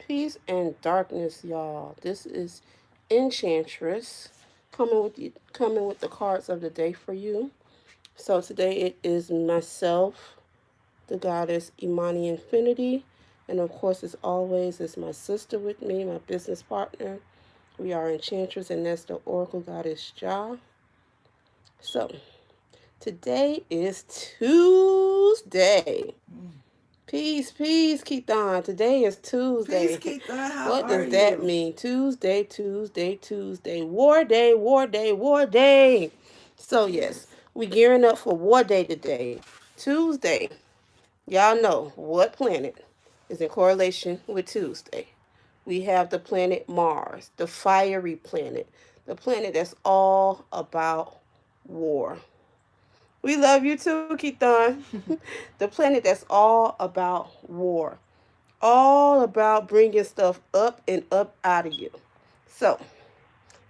Peace and darkness, y'all. This is Enchantress coming with the cards of the day for you. So today it is myself, the goddess Imani Infinity, and of course, as always, is my sister with me, my business partner. We are Enchantress, and that's the Oracle Goddess Ja. So today is Tuesday. Peace, peace, Keithon. Today is Peace, Tuesday. Keitha. How What are does that you? mean? Tuesday, Tuesday, Tuesday. War day, war day, war day. So, yes, Yes. we gearing up for war day today. Tuesday. Y'all know what planet is in correlation with Tuesday. We have the planet Mars, the fiery planet, the planet that's all about war. We love you too, Keithon. The planet that's all about war, all about bringing stuff up and up out of you. So,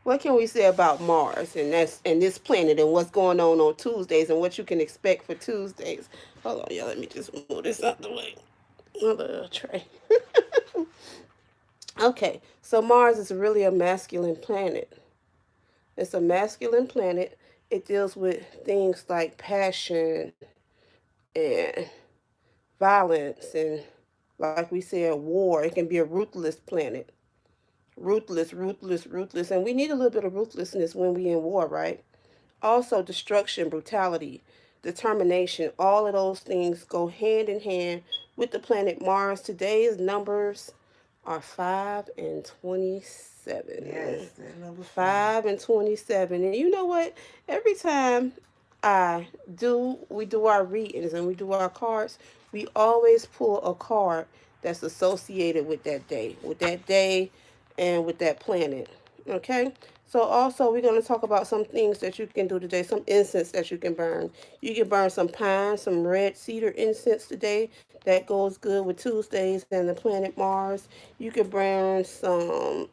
what can we say about Mars and this planet and what's going on Tuesdays and what you can expect for Tuesdays? Hold on, y'all. Let me just move this out the way. Another tray. Okay, so Mars is really a masculine planet. It's a masculine planet. It deals with things like passion and violence and, like we said, war. It can be a ruthless planet. Ruthless, ruthless, ruthless. And we need a little bit of ruthlessness when we in war, right? Also, destruction, brutality, determination, all of those things go hand in hand with the planet Mars. Today's numbers are 5 and 27. Yes, that number five. 5 and 27. And you know what? Every time we do our readings and we do our cards, we always pull a card that's associated with that day and with that planet. Okay? So also we're going to talk about some things that you can do today, some incense that you can burn. You can burn some pine, some red cedar incense today. That goes good with Tuesdays and the planet Mars. You can burn some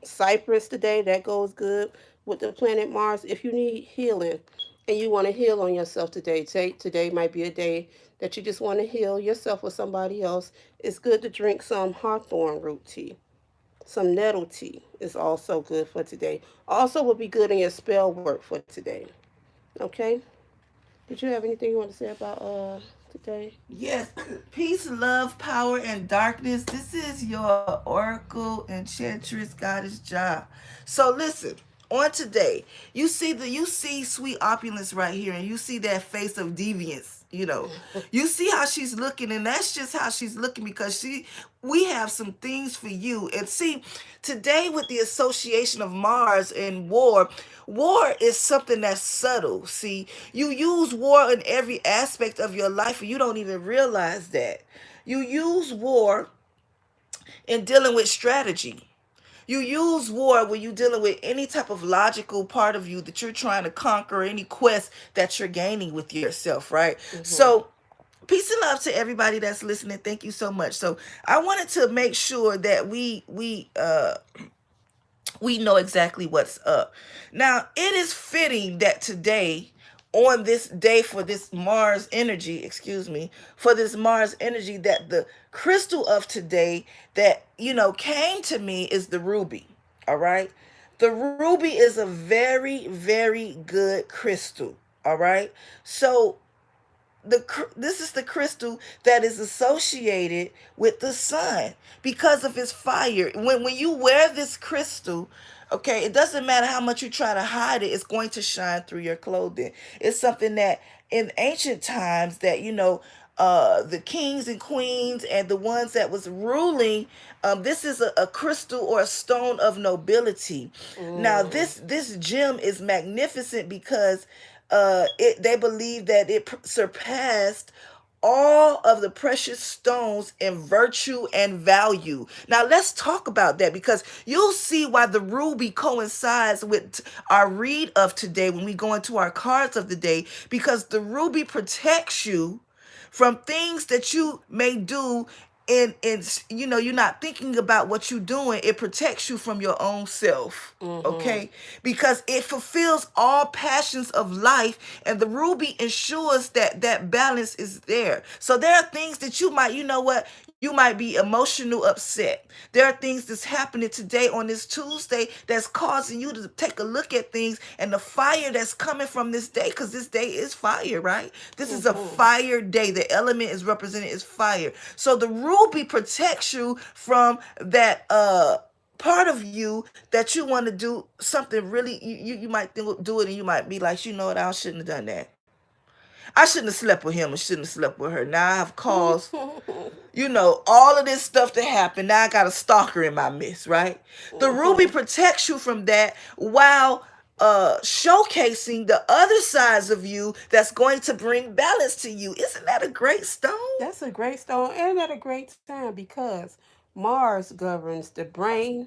cypress today. That goes good with the planet Mars. If you need healing and you want to heal on yourself today, today might be a day that you just want to heal yourself or somebody else. It's good to drink some hawthorn root tea. Some nettle tea is also good for today. Also will be good in your spell work for today. Okay? Did you have anything you want to say about today? Yes. Peace, love, power, and darkness. This is your Oracle Enchantress Goddess Ja. So listen, on today, you see sweet opulence right here, and you see that face of deviance. You see how she's looking, and that's just how she's looking because we have some things for you. And see, today with the association of Mars and war is something that's subtle. See, you use war in every aspect of your life, and you don't even realize that. You use war in dealing with strategy. You use war when you're dealing with any type of logical part of you that you're trying to conquer, any quest that you're gaining with yourself, right? Mm-hmm. So, peace and love to everybody that's listening. Thank you so much. So, I wanted to make sure that we know exactly what's up. Now, it is fitting that today, on this day for this Mars energy, excuse me, for this Mars energy, that the crystal of today that, came to me is the ruby. All right. The ruby is a very, very good crystal. All right. So, this is the crystal that is associated with the sun because of its fire. When you wear this crystal, okay, it doesn't matter how much you try to hide it, it's going to shine through your clothing. It's something that in ancient times that the kings and queens and the ones that was ruling, this is a crystal or a stone of nobility. Now Mm. this gem is magnificent because they believe that it surpassed all of the precious stones in virtue and value. Now let's talk about that because you'll see why the ruby coincides with our read of today when we go into our cards of the day, because the ruby protects you from things that you may do, and you're not thinking about what you're doing. It protects you from your own self. Mm-hmm. Okay, because it fulfills all passions of life, and the ruby ensures that that balance is there. So there are things that you might, you know what, You might be emotional upset. There are things that's happening today on this Tuesday that's causing you to take a look at things and the fire that's coming from this day, because this day is fire, right? This is a Mm-hmm. fire day. The element is represented as fire. So the ruby protects you from that part of you that you want to do something really, you might think, do it, and you might be like, you know what, I shouldn't have done that. I shouldn't have slept with him, or shouldn't have slept with her. Now I have caused, all of this stuff to happen. Now I got a stalker in my midst, right? The ruby Mm-hmm. protects you from that while showcasing the other sides of you that's going to bring balance to you. Isn't that a great stone? That's a great stone and at a great time because Mars governs the brain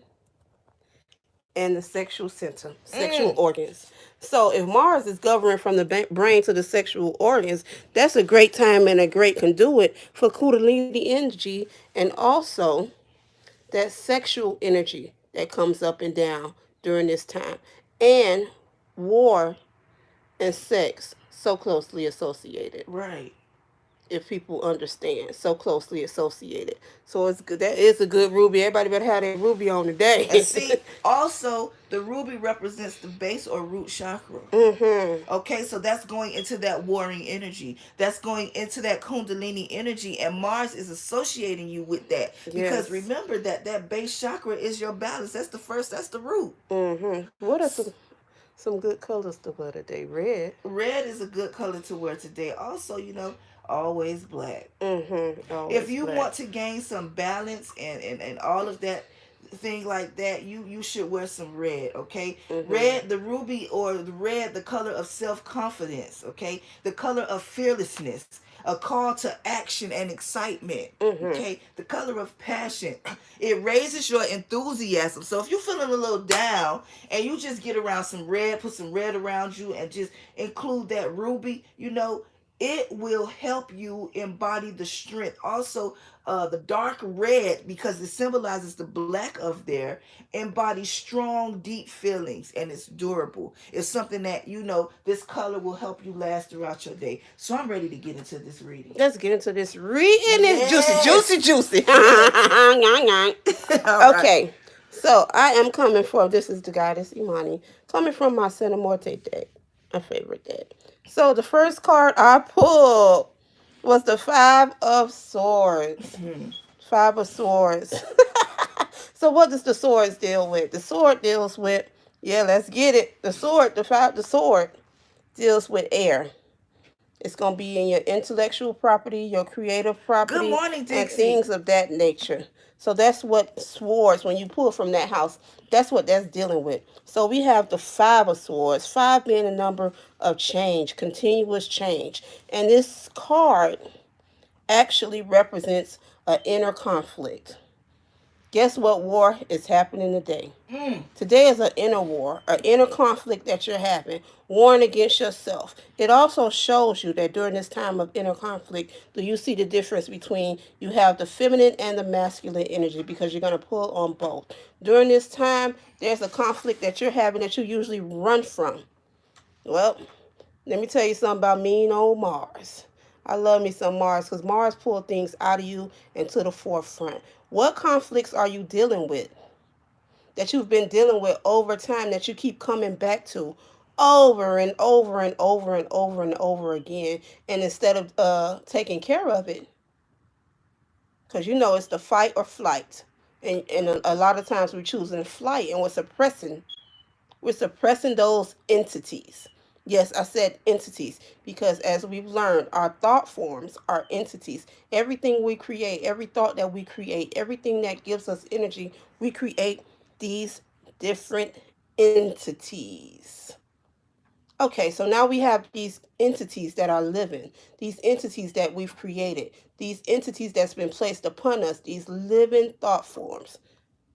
and the sexual center, sexual Mm, organs. So if Mars is governing from the brain to the sexual organs, that's a great time and a great conduit for Kundalini energy and also that sexual energy that comes up and down during this time. And war and sex so closely associated, right. if people understand, so closely associated. So it's good. That is a good ruby. Everybody better have that ruby on And today. see, also, the ruby represents the base or root chakra. Mm-hmm. Okay, so that's going into that warring energy. That's going into that Kundalini energy, and Mars is associating you with that because Yes. remember that that base chakra is your balance. That's the first. That's the root. Mm-hmm. What are some good colors to wear today? Red. Red is a good color to wear today. Also, always black. Mm-hmm. If Always you black. want to gain some balance and all of that thing like that, you should wear some red. Okay, Mm-hmm. red, the ruby, or the red, the color of self-confidence. Okay, the color of fearlessness, a call to action and excitement. Mm-hmm. Okay, the color of passion. It raises your enthusiasm. So if you're feeling a little down and you just get around some red, put some red around you and just include that ruby, it will help you embody the strength. Also, the dark red, because it symbolizes the black of there, embodies strong, deep feelings, and it's durable. It's something that, this color will help you last throughout your day. So I'm ready to get into this reading. Let's get into this reading. This juicy, Yes. juicy, juicy. Yes. All right. Okay. So I am coming from, this is the goddess Imani, coming from my Santa Morte deck, my favorite deck. So the first card I pulled was the Five of Swords. Five of Swords. So what does the swords deal with? The sword deals with, yeah, let's get it. The sword deals with air. It's going to be in your intellectual property, your creative Good property, morning, and Dixie. things of that nature. So that's what swords, when you pull from that house, that's what that's dealing with. So we have the Five of Swords, five being a number of change, continuous change. And this card actually represents an inner conflict. Guess what war is happening today? Mm. Today is an inner war, an inner conflict that you're having, warring against yourself. It also shows you that during this time of inner conflict, do you see the difference between you have the feminine and the masculine energy, because you're going to pull on both. During this time, there's a conflict that you're having that you usually run from. Well, let me tell you something about mean old Mars. I love me some Mars because Mars pull things out of you and to the forefront. What conflicts are you dealing with that you've been dealing with over time that you keep coming back to over and over and over and over and over again? And instead of taking care of it, because you know it's the fight or flight. And a lot of times we're choosing flight and we're suppressing those entities. Yes, I said entities because as we've learned, our thought forms are entities. Everything we create, every thought that we create, everything that gives us energy, we create these different entities. Okay, so now we have these entities that are living, these entities that we've created, these entities that's been placed upon us, these living thought forms,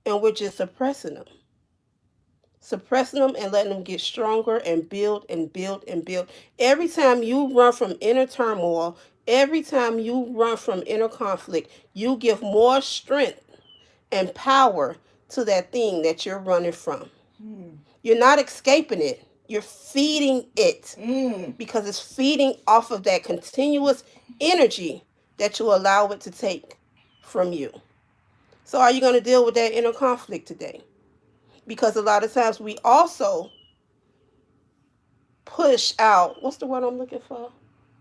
and we're just suppressing them and letting them get stronger and build and build and build. Every time you run from inner turmoil, every time you run from inner conflict, you give more strength and power to that thing that you're running from. Mm. You're not escaping it, you're feeding it, Mm. because it's feeding off of that continuous energy that you allow it to take. from you. So, are you going to deal with that inner conflict today? Because a lot of times we also push out, what's the word I'm looking for?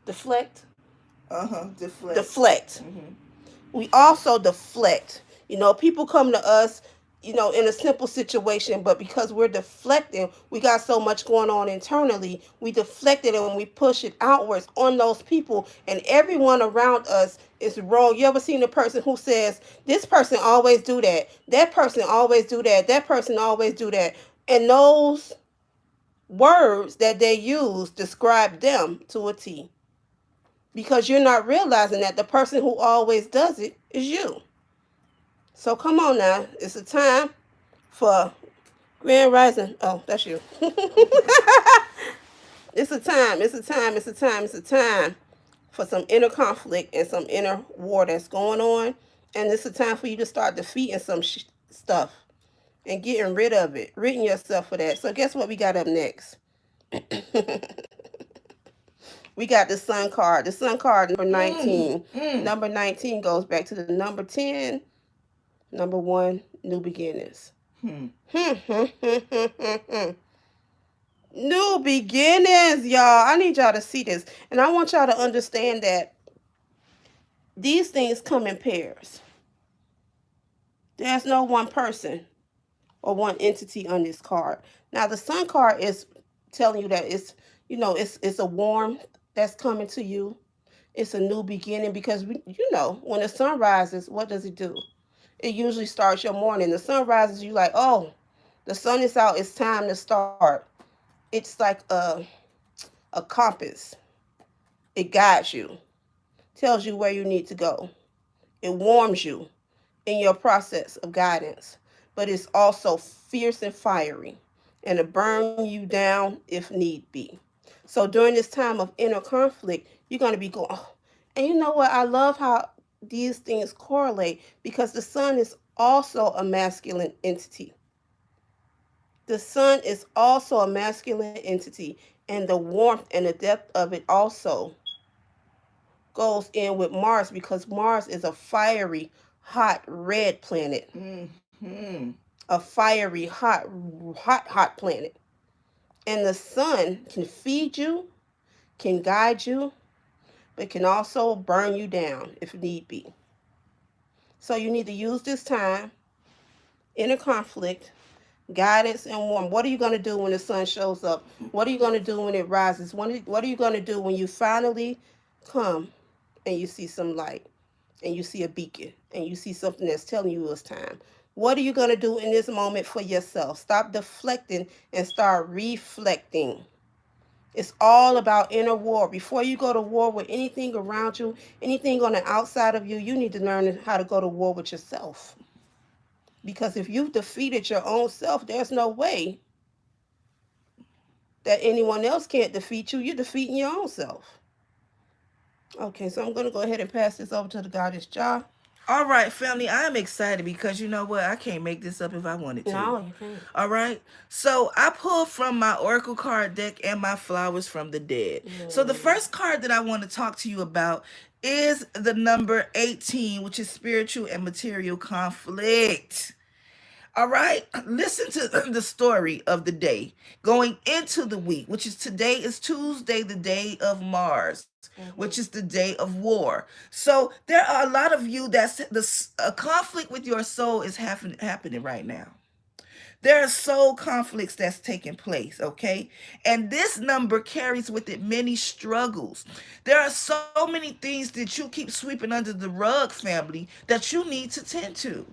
Deflect? Deflect. Deflect. Mm-hmm. We also deflect. People come to us, in a simple situation, but because we're deflecting, we got so much going on internally, we deflect it and we push it outwards on those people, and everyone around us is wrong. You ever seen a person who says, this person always do that person always do that person always do that, and those words that they use describe them to a T, because you're not realizing that the person who always does it is you. So come on now, it's a time for Grand Rising. Oh, that's you. It's a time. It's a time. It's a time. It's a time for some inner conflict and some inner war that's going on, and it's a time for you to start defeating some stuff and getting rid of it, ridding yourself for that. So guess what we got up next? We got the Sun card. The Sun card, number Mm, 19. mm. Number 19 goes back to the number 10. Number 1, new beginnings. Hmm. New beginnings, y'all. I need y'all to see this. And I want y'all to understand that these things come in pairs. There's no one person or one entity on this card. Now, the Sun card is telling you that it's a warmth that's coming to you. It's a new beginning, because when the sun rises, what does it do? It usually starts your morning. The sun rises, you like, oh, the sun is out. It's time to start. It's like a compass. It guides you, tells you where you need to go. It warms you in your process of guidance, but it's also fierce and fiery, and it burn you down if need be. So during this time of inner conflict, you're going to be going, oh. And you know what? I love how these things correlate, because the sun is also a masculine entity. The sun is also a masculine entity, and the warmth and the depth of it also goes in with Mars, because Mars is a fiery, hot, red planet. Mm-hmm. A fiery, hot, hot, hot planet. And the sun can feed you, can guide you, but can also burn you down if need be. So you need to use this time, inner conflict, guidance, and warmth. What are you going to do when the sun shows up? What are you going to do when it rises? What are you going to do when you finally come and you see some light, and you see a beacon, and you see something that's telling you it's time? What are you going to do in this moment for yourself? Stop deflecting and start reflecting. It's all about inner war. Before you go to war with anything around you, anything on the outside of you, you need to learn how to go to war with yourself. Because if you've defeated your own self, there's no way that anyone else can't defeat you. You're defeating your own self. Okay, so I'm going to go ahead and pass this over to the goddess Jah. All right, family, I'm excited because you know what? I can't make this up if I wanted to. No, you can't. All right. So I pulled from my Oracle card deck and my Flowers from the Dead. So the Mm. first card that I want to talk to you about is the number 18, which is spiritual and material conflict. All right, listen to the story of the day going into the week, which is today is Tuesday, the day of Mars, which is Mm-hmm. the day of war. So there are a lot of you that's a conflict with your soul is happening right now. There are soul conflicts that's taking place, okay? And this number carries with it many struggles. There are so many things that you keep sweeping under the rug, family, that you need to tend to.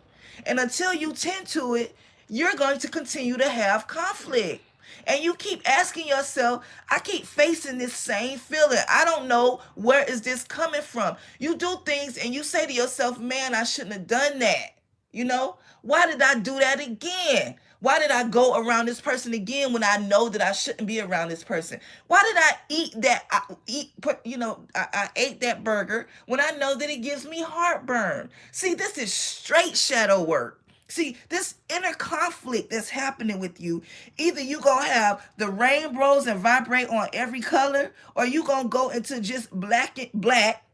And until you tend to it, you're going to continue to have conflict. And you keep asking yourself, I keep facing this same feeling. I don't know where is this coming from. You do things and you say to yourself, man, I shouldn't have done that. You know, why did I do that again? Why did I go around this person again when I know that I shouldn't be around this person? Why did I eat that? I ate that burger when I know that it gives me heartburn. See, this is straight shadow work. See, this inner conflict that's happening with you, either you gonna have the rainbows and vibrate on every color, or you gonna go into just black and black,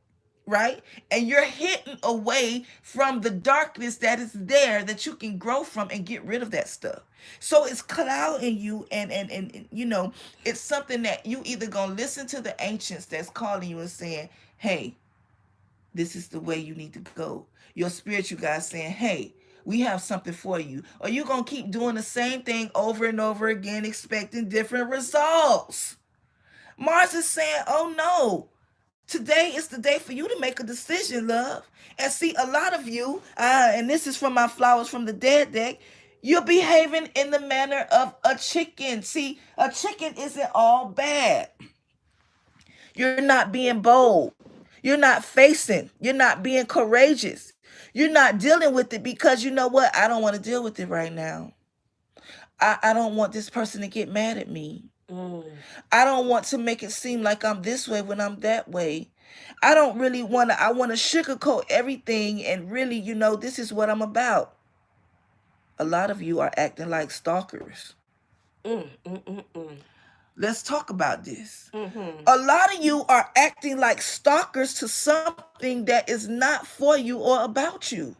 right? And you're hidden away from the darkness that is there that you can grow from and get rid of that stuff. So it's clouding you, and it's something that you either gonna listen to the ancients that's calling you and saying, hey, this is the way you need to go. Your spiritual guys saying, hey, we have something for you. Or you gonna keep doing the same thing over and over again, expecting different results. Mars is saying, oh no, today is the day for you to make a decision, love. And see, a lot of you, and this is from my Flowers from the Dead deck, you're behaving in the manner of a chicken. See, a chicken isn't all bad. You're not being bold. You're not facing. You're not being courageous. You're not dealing with it because you know what? I don't want to deal with it right now. I don't want this person to get mad at me. Mm. I don't want to make it seem like I'm this way when I'm that way. I don't really want to, I want to sugarcoat everything and really, this is what I'm about. A lot of you are acting like stalkers. Mm. Mm. Mm. Mm. Let's talk about this. Mm-hmm. A lot of you are acting like stalkers to something that is not for you or about you.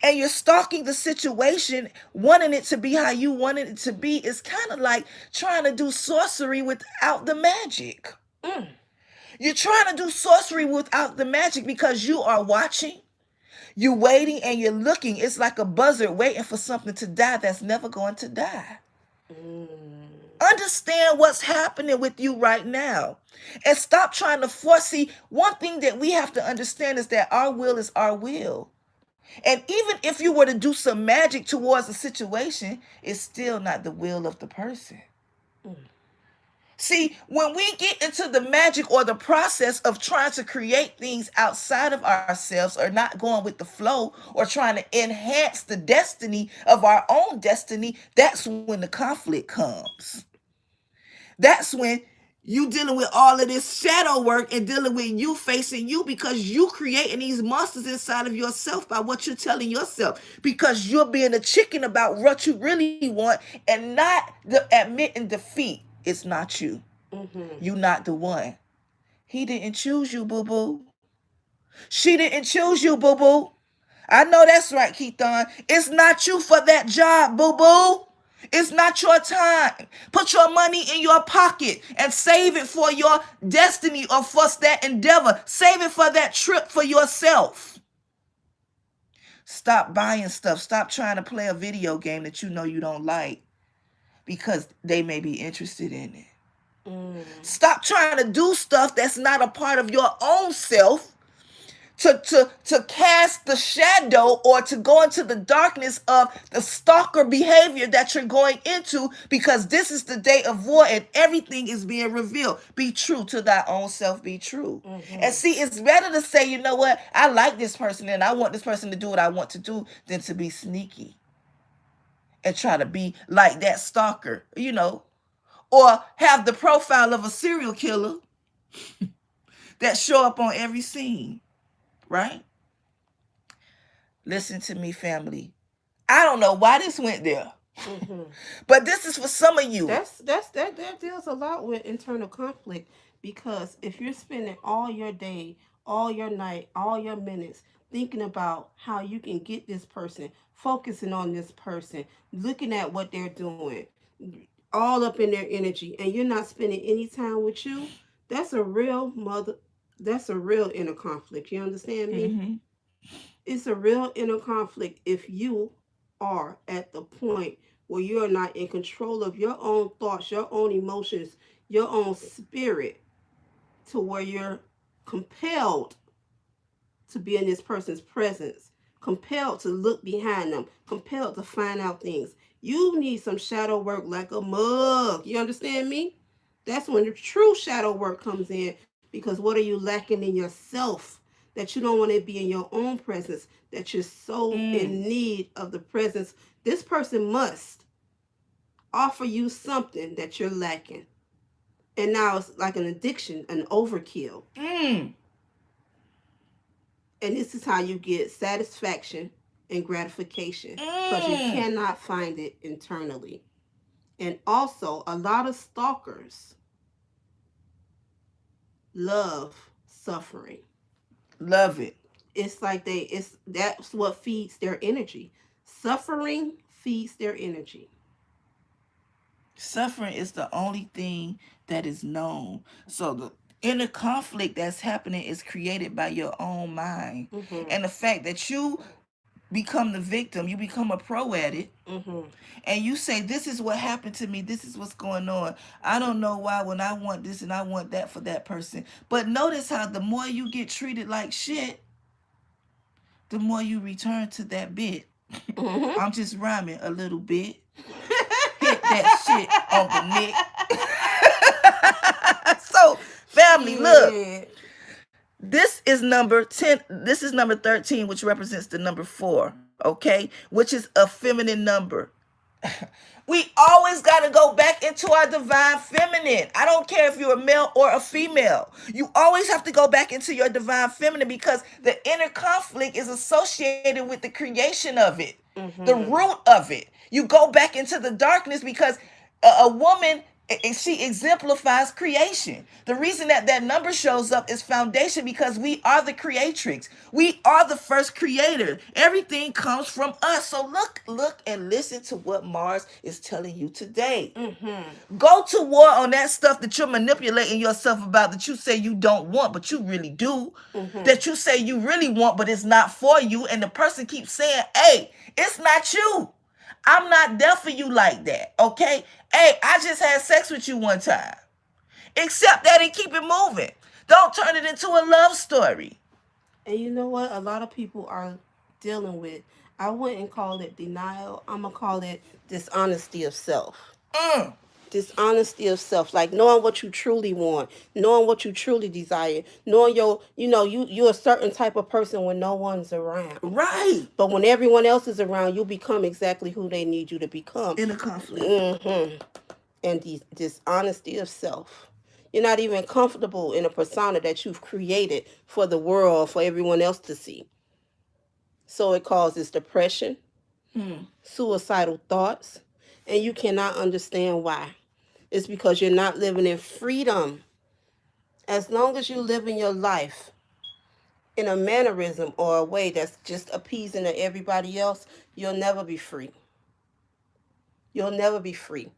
And you're stalking the situation, wanting it to be how you wanted it to be. It's kind of like trying to do sorcery without the magic. Mm. You're trying to do sorcery without the magic because you are watching, you're waiting, and you're looking. It's like a buzzard waiting for something to die that's never going to die. Mm. Understand what's happening with you right now and stop trying to force. See, one thing that we have to understand is that our will is our will. And even if you were to do some magic towards a situation, it's still not the will of the person. Mm. See, when we get into the magic or the process of trying to create things outside of ourselves or not going with the flow or trying to enhance the destiny of our own destiny, that's when the conflict comes. That's when you dealing with all of this shadow work and dealing with you facing you because you creating these monsters inside of yourself by what you're telling yourself because you're being a chicken about what you really want and not admitting defeat. It's not you. Mm-hmm. You not the one. He didn't choose you, boo boo. She didn't choose you, boo boo. I know that's right, Keithon. It's not you for that job, boo boo. It's not your time. Put your money in your pocket and save it for your destiny or for that endeavor. Save it for that trip for yourself. Stop buying stuff. Stop trying to play a video game that you know you don't like because they may be interested in it. Mm. Stop trying to do stuff that's not a part of your own self to cast the shadow or to go into the darkness of the stalker behavior that you're going into because this is the day of war and everything is being revealed. Be true to thy own self. Be true. And Mm-hmm. see, it's better to say, you know what, I like this person and I want this person to do what I want to do than to be sneaky and try to be like that stalker, or have the profile of a serial killer that show up on every scene, right? Listen to me, family. I don't know why this went there, Mm-hmm. but this is for some of you. That deals a lot with internal conflict because if you're spending all your day, all your night, all your minutes thinking about how you can get this person, focusing on this person, looking at what they're doing, all up in their energy, and you're not spending any time with you, that's a real mother. That's a real inner conflict. You understand me? Mm-hmm. It's a real inner conflict if you are at the point where you're not in control of your own thoughts, your own emotions, your own spirit, to where you're compelled to be in this person's presence, compelled to look behind them, compelled to find out things. You need some shadow work like a mug. You understand me? That's when the true shadow work comes in because what are you lacking in yourself that you don't want to be in your own presence, that you're so Mm. in need of the presence? This person must offer you something that you're lacking. And now it's like an addiction, an overkill. Mm. And this is how you get satisfaction and gratification because you Mm. cannot find it internally. And also, a lot of stalkers love suffering. Love it. It's like it's that's what feeds their energy. Suffering feeds their energy. Suffering is the only thing that is known. So the inner conflict that's happening is created by your own mind. Mhm. And the fact that you become the victim, you become a pro at it, Mhm. and you say, this is what happened to me, this is what's going on. I don't know why when I want this and I want that for that person. But notice how the more you get treated like shit, the more you return to that bit. Mhm. I'm just rhyming a little bit. Hit that shit on the neck. So, family, look. Shit. This is number 10. This is number 13, which represents the number 4, okay? Which is a feminine number. We always got to go back into our divine feminine. I don't care if you're a male or a female. You always have to go back into your divine feminine because the inner conflict is associated with the creation of it, the Mhm. root of it. You go back into the darkness because a woman, she exemplifies creation. The reason that that number shows up is foundation because we are the creatrix. We are the first creator. Everything comes from us. So look and listen to what Mars is telling you today. Mhm. Go to war on that stuff that you're manipulating yourself about, that you say you don't want but you really do, Mhm. that you say you really want but it's not for you, and the person keeps saying, hey, it's not you. I'm not there for you like that, okay? Hey, I just had sex with you one time. Accept that and keep it moving. Don't turn it into a love story. And you know what? A lot of people are dealing with. I wouldn't call it denial. I'm gonna call it dishonesty of self. Mm, Dishonesty of self, like knowing what you truly want, knowing what you truly desire, knowing you're a certain type of person when no one's around. right. But when everyone else is around, you become exactly who they need you to become. In a conflict. Hmm. And dishonesty of self. You're not even comfortable in a persona that you've created for the world, for everyone else to see. So it causes depression, Hmm. suicidal thoughts, and you cannot understand why. It's because you're not living in freedom. As long as you live in your life in a mannerism or a way that's just appeasing to everybody else, you'll never be free. You'll never be free.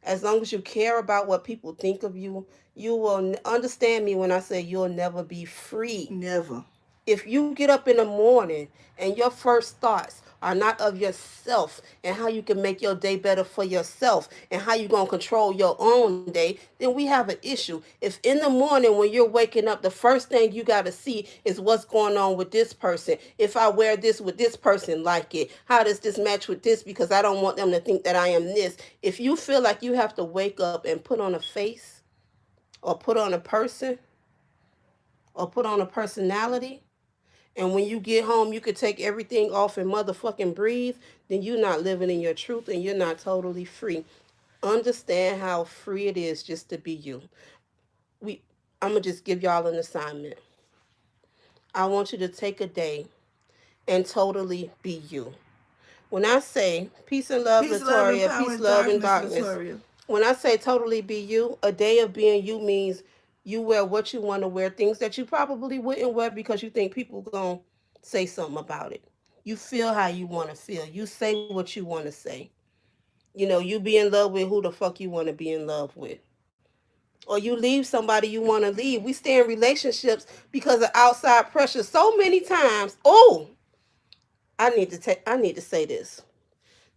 As long as you care about what people think of you, you will understand me when I say you'll never be free. Never. If you get up in the morning and your first thoughts are not of yourself and how you can make your day better for yourself and how you're going to control your own day, then we have an issue. If in the morning when you're waking up, the first thing you got to see is what's going on with this person. If I wear this, would this person like it? How does this match with this? Because I don't want them to think that I am this. If you feel like you have to wake up and put on a face or put on a person or put on a personality, and when you get home, you could take everything off and motherfucking breathe, then you're not living in your truth and you're not totally free. Understand how free it is just to be you. We I'm gonna just give y'all an assignment. I want you to take a day and totally be you. When I say peace and love, Peace, love, and Latoria, power peace, in love, and darkness, darkness. Latoria. When I say totally be you, a day of being you means you wear what you want to wear, things that you probably wouldn't wear because you think people gonna say something about it. You feel how you want to feel. You say what you want to say. You be in love with who the fuck you want to be in love with. Or you leave somebody you want to leave. We stay in relationships because of outside pressure so many times. Oh, I need to say this.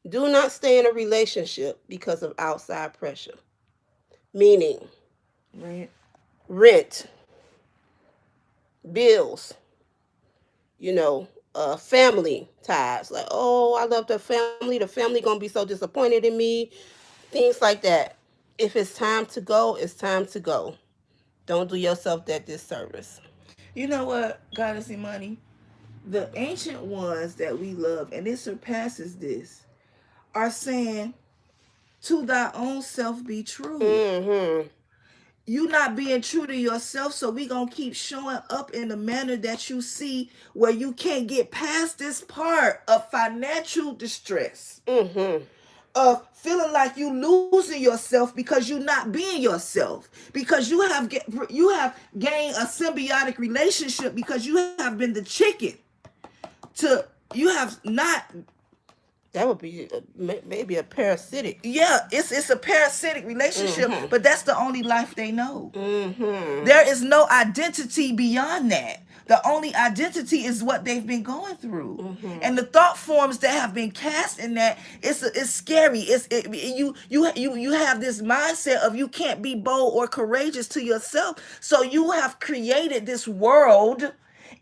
Do not stay in a relationship because of outside pressure. Meaning Right. rent, bills, family ties. Like, oh, I love the family. The family gonna be so disappointed in me. Things like that. If it's time to go, it's time to go. Don't do yourself that disservice. You know what, Goddess Imani? The ancient ones that we love, and it surpasses this, are saying, to thy own self be true. Mm-hmm. You not being true to yourself, so we gonna keep showing up in the manner that you see, where you can't get past this part of financial distress. Mm-hmm. of feeling like you losing yourself because you're not being yourself, because you have gained a symbiotic relationship, because you have been the chicken to you have not. That would be maybe a parasitic. Yeah, it's a parasitic relationship, Mm-hmm. but that's the only life they know. Mm-hmm. There is no identity beyond that. The only identity is what they've been going through, Mm-hmm. and the thought forms that have been cast in that, it's scary. You have this mindset of you can't be bold or courageous to yourself, so you have created this world,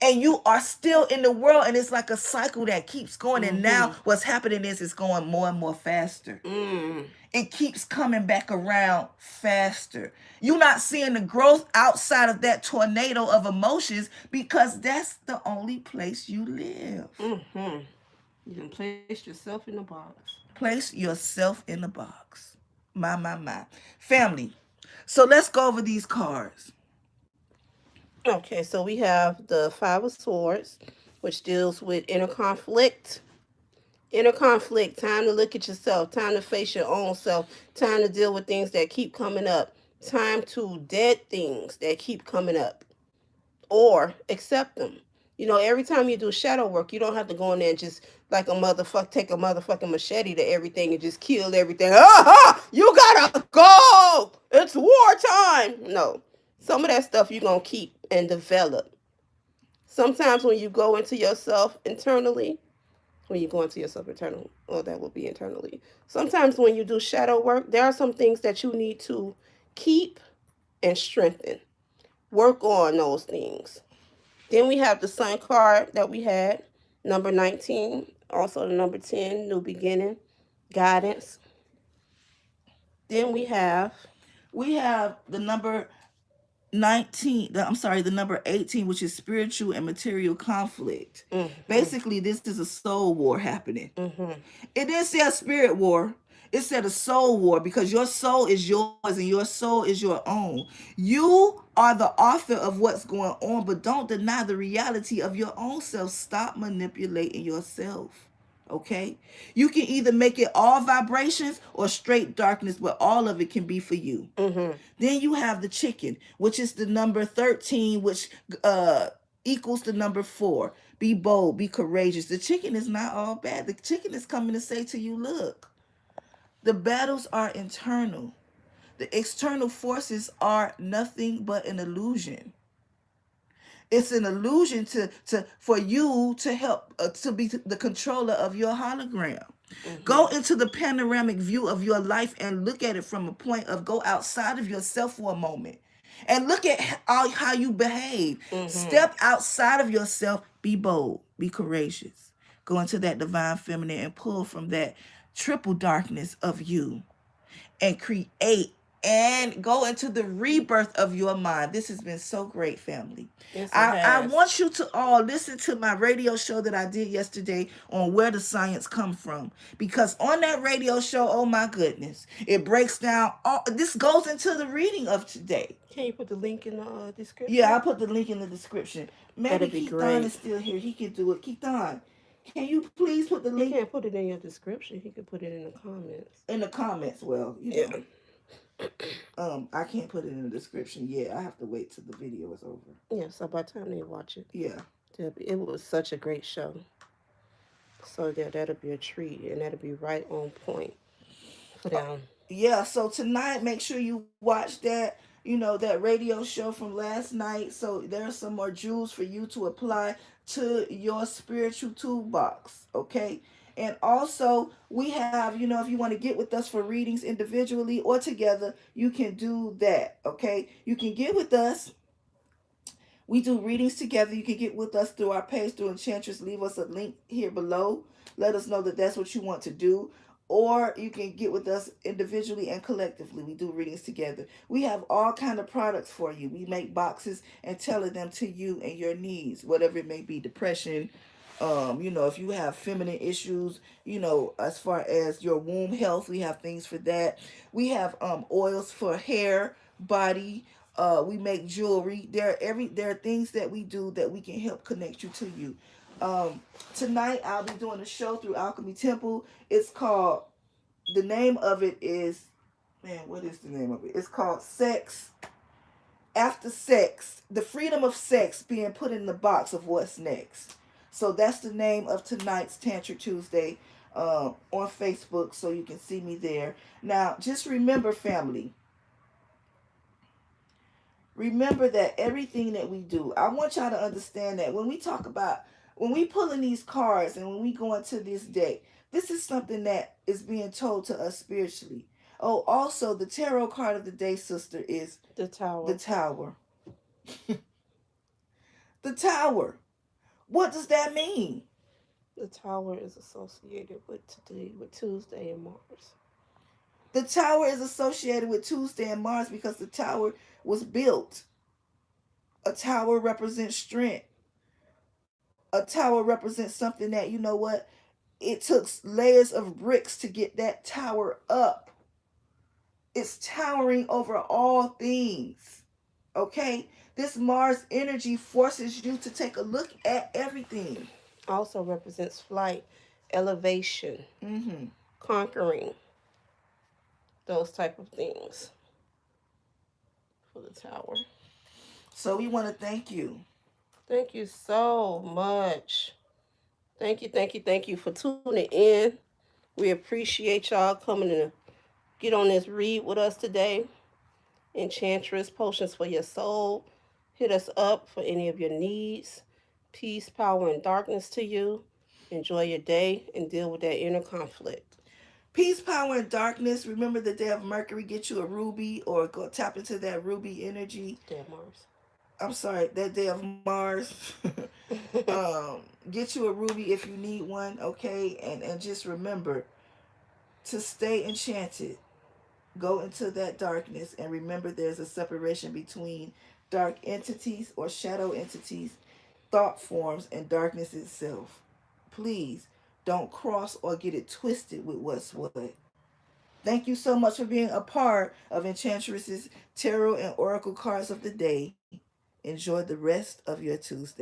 and you are still in the world, and it's like a cycle that keeps going. And now Mm-hmm. what's happening is it's going more and more faster. Mm. It keeps coming back around faster. You're not seeing the growth outside of that tornado of emotions, because that's the only place you live. Mm-hmm. You can place yourself in the box. Place yourself in the box. My. Family. So let's go over these cards. Okay, so we have the Five of Swords, which deals with inner conflict. Inner conflict, time to look at yourself, time to face your own self, time to deal with things that keep coming up, time to dead things that keep coming up, or accept them. You know, every time you do shadow work, you don't have to go in there and just like a motherfucker, take a motherfucking machete to everything and just kill everything. Aha! You gotta go! It's wartime! No. Some of that stuff you're gonna keep and develop. Sometimes when you go into yourself internally, when you go into yourself internally, well, that will be internally. Sometimes when you do shadow work, there are some things that you need to keep and strengthen. Work on those things. Then we have the Sun card that we had, number 19, also the number 10, new beginning, guidance. Then We have the number 19, I'm sorry, the number 18, which is spiritual and material conflict. mm-hmm, Basically, this is a soul war happening. mm-hmm, It didn't say a spirit war. It said a soul war, because your soul is yours and your soul is your own. You are the author of what's going on, but don't deny the reality of your own self. Stop manipulating yourself. Okay? You can either make it all vibrations or straight darkness, but all of it can be for you. mm-hmm. Then you have the chicken, which is the number 13, which equals the number 4. Be bold, be courageous. The chicken is not all bad. The chicken is coming to say to you, look, the battles are internal. The external forces are nothing but an illusion. It's an illusion to for you to help to be the controller of your hologram. Go Mm-hmm. into the panoramic view of your life and look at it from a point of go outside of yourself for a moment and look at how you behave. Mm-hmm. Step outside of yourself. Be bold. Be courageous. Go into that divine feminine and pull from that triple darkness of you and create and go into the rebirth of your mind. This has been so great, family. Yes, it I has. want you to all listen to my radio show that I did yesterday on where the science come from. Because on that radio show, oh my goodness, it breaks down all this goes into the reading of today. Can you put the link in the Yeah, description? I'll put the link in the description. Maybe That'd be Keith Don great. is still here. He can do it. Keith Don, can you please put the He link can't put it in your description. He could put it in the comments. in the comments? Well, Yeah. I can't put it in the description yet. I have to wait till the video is over. Yeah, so by the time they watch it, Yeah. it was such a great show. So yeah, that'll be a treat, and that'll be right on point for them. Yeah, so tonight make sure you watch that, that radio show from last night. So there's some more jewels for you to apply to your spiritual toolbox, okay? And also, we have, if you want to get with us for readings individually or together, you can do that, okay? You can get with us. We do readings together. You can get with us through our page through Enchantress. Leave us a link here below. Let us know that that's what you want to do. Or you can get with us individually and collectively. We do readings together. We have all kind of products for you. We make boxes and tailor them to you and your needs, whatever it may be. Depression, if you have feminine issues, as far as your womb health, we have things for that. We have oils for hair, body. We make jewelry. There are things that we do that we can help connect you to you. Um, Tonight I'll be doing a show through Alchemy Temple. It's called The name of it is, man, what is the name of it? It's called Sex After Sex, the freedom of sex being put in the box of what's next. So that's the name of tonight's Tantra Tuesday on Facebook, so you can see me there. Now, just remember, family, remember that everything that we do, I want y'all to understand that when we talk about, when we pull in these cards and when we go into this deck, this is something that is being told to us spiritually. Oh, also, the tarot card of the day, sister, is The the tower. Tower. The Tower. What does that mean? The tower is associated with today, with Tuesday and Mars. The Tower is associated with Tuesday and Mars because the Tower was built. A tower represents strength. A tower represents something that, you know what, it took layers of bricks to get that tower up. It's towering over all things. Okay? This Mars energy forces you to take a look at everything. Also represents flight, elevation, Mm-hmm. conquering, those type of things for the tower. So we want to thank you. Thank you so much. Thank you for tuning in. We appreciate y'all coming to get on this read with us today. Enchantress Potions for Your Soul. Hit us up for any of your needs. Peace, power, and darkness to you. Enjoy your day and deal with that inner conflict. Peace, power, and darkness. Remember the day of Mercury. Get you a ruby or go tap into that ruby energy. Dead Mars. I'm sorry, that day of Mars. Get you a ruby if you need one, okay? And just remember to stay enchanted. Go into that darkness and remember there's a separation between dark entities or shadow entities, thought forms, and darkness itself. Please don't cross or get it twisted with what's what. Thank you so much for being a part of Enchantress's Tarot and Oracle Cards of the Day. Enjoy the rest of your Tuesday.